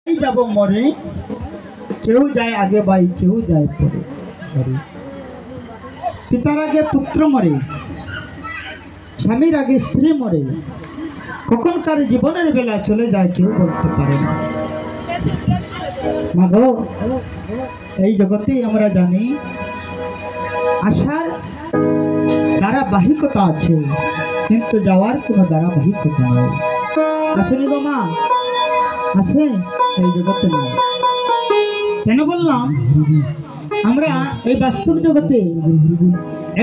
যাব মরে, কেউ যায় আগে ভাই, কেউ যায় পরে। পিতার আগে পুত্র মরে, স্বামীর আগে স্ত্রী মরে, কখন কার জীবনের বেলা চলে যায় কেউ বলতে পারে না। মাগো, এই জগতেই আমরা জানি আসার ধারাবাহিকতা আছে, কিন্তু যাওয়ার কোনো ধারাবাহিকতা নাই। আসেনি গো মা? আছে? এই জগতে নাই। কেন বললাম? আমরা এই বাস্তব জগতে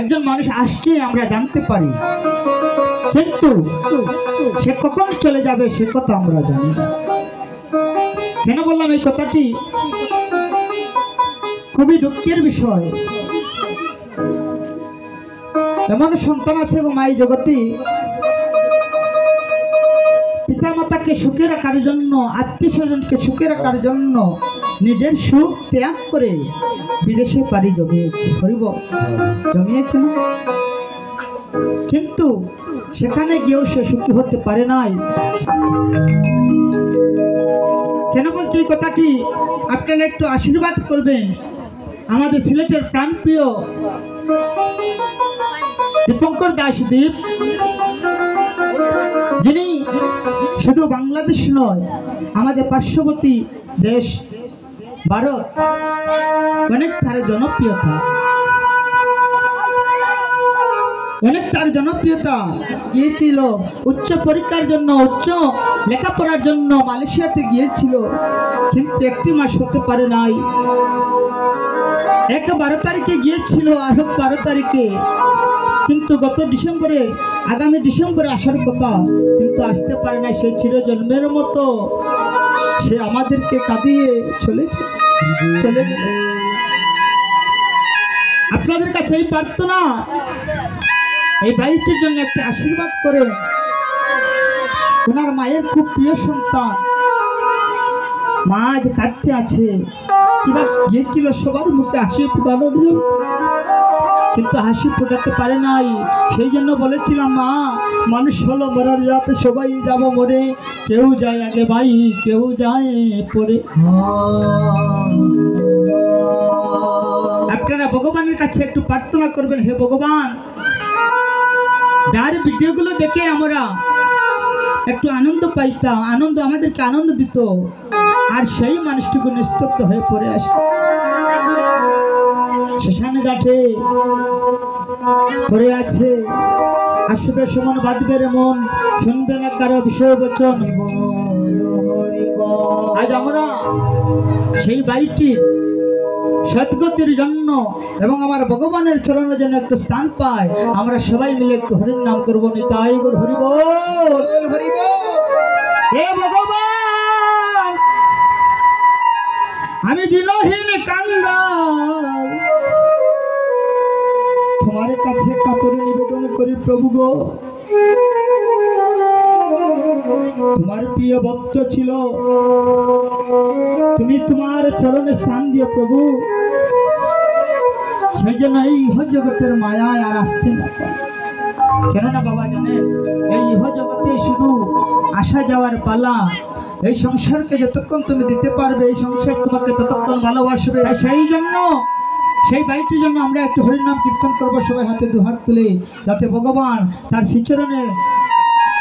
একজন মানুষ আসছে আমরা জানতে পারি, কিন্তু সে কখন চলে যাবে সে কথা আমরা জানি না। কেন বললাম এই কথাটি? খুবই দুঃখের বিষয়। এমন সন্তান আছে গো মা এই জগতে, পিতা মাতাকে সুখে রাখার জন্য, আত্মীয় স্বজনকে সুখে রাখার জন্য নিজের সুখ ত্যাগ করে বিদেশে পাড়ি জমিয়েছে। হরিব, জমিয়েছে না? কিন্তু সেখানে গিয়েও সে সুখী হতে পারে নাই। কেন বলছি এই কথাটি? আপনারা একটু আশীর্বাদ করবেন আমাদের সিলেটের প্রাণপ্রিয় দীপঙ্কর দাসদীপ, যিনি শুধু বাংলাদেশ নয়, আমাদের পার্শ্ববর্তী দেশ ভারত অনেক তার জনপ্রিয়তা গিয়েছিল। উচ্চ পরীক্ষার জন্য, উচ্চ লেখাপড়ার জন্য মালয়েশিয়াতে গিয়েছিল, কিন্তু একটি মাস হতে পারে নাই। 12 তারিখে গিয়েছিল, আর 12 তারিখে, কিন্তু গত ডিসেম্বরে, আগামী ডিসেম্বরে আসার কথা, কিন্তু আসতে পারে না। সে ছিল জন্মের মতো, সে আমাদেরকে কাঁদিয়ে চলে গেল। আপনাদের কাছে এই প্রার্থনা, এই ভাইটির জন্য একটা আশীর্বাদ করে। ওনার মায়ের খুব প্রিয় সন্তান, মা আজ কাঁদতে আছে। কিবা গিয়েছিল সবার মুখে হাসি ফোটানোর জন্য, কিন্তু হাসি ফোটাতে পারে নাই। সেই জন্য বলেছিলাম, মা, মানুষ হলো মরার রাতে সবাই যাব মরে, কেউ যায় আগে ভাই, কেউ যায় পরে। আপনারা ভগবানের কাছে একটু প্রার্থনা করবেন, হে ভগবান, যার ভিডিওগুলো দেখে আমরা একটু আনন্দ পাইতাম, আমাদেরকে আনন্দ দিত, আর সেই মানুষটুকু নিস্তব্ধ হয়ে পড়ে আসে শ্মশান ঘাটে পড়ে আছে। আসবে সমান বাঁধবে রে মন, শুনবে না কারো বিষয় বচন। আজ আমরা সেই বাড়িটি সদ্গতির জন্য এবং আমার ভগবানের চরণের জন্য একটু স্থান পায়, আমরা সবাই মিলে একটু হরির নাম করবো। নিতাই গৌর হরি বল, হরি বল। হে ভগবান, আমি দিনহীন কাঙ্গাল, তোমার কাছে কাতরে নিবেদন করি প্রভু গো। তোমার প্রিয় ভক্ত ছিল, তুমি তোমার চরণে স্থান দিও প্রভু। সেই জন্য এই ইহ জগতের মায়ায় আর আসতে না পারে। কেননা বাবা জানেন, এই ইহ জগতে শুধু আসা যাওয়ার পালা। এই সংসারকে যতক্ষণ তুমি দিতে পারবে, এই সংসার তোমাকে ততক্ষণ ভালোবাসবে। সেই জন্য সেই বাইটির জন্য আমরা একটু হরিনাম কীর্তন করবো, সবাই হাতে দুহাত তুলে, যাতে ভগবান তার শ্রীচরণে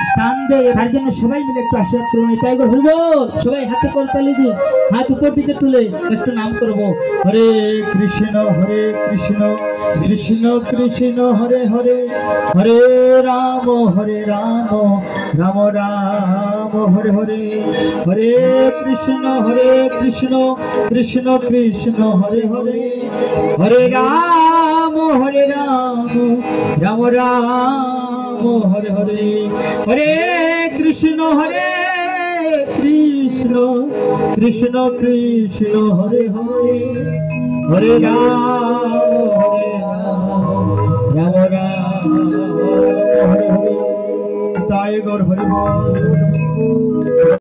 স্থান দেয়। তার জন্য সবাই মিলে একটু আশীর্বাদ করবো। তাই গো হরি বল। সবাই হাতে করতালি দিয়ে হাত উপর দিকে তুলে একটু নাম করবো। হরে কৃষ্ণ কৃষ্ণ কৃষ্ণ হরে হরে, হরে রাম রাম রাম হরে হরে, হরে কৃষ্ণ কৃষ্ণ কৃষ্ণ হরে হরে, হরে রাম রাম রাম হরে হরে, হরে কৃষ্ণ কৃষ্ণ কৃষ্ণ হরে হরে, হরে রাম রাম রাম হরে হরে। তাই গৌর হরি বল।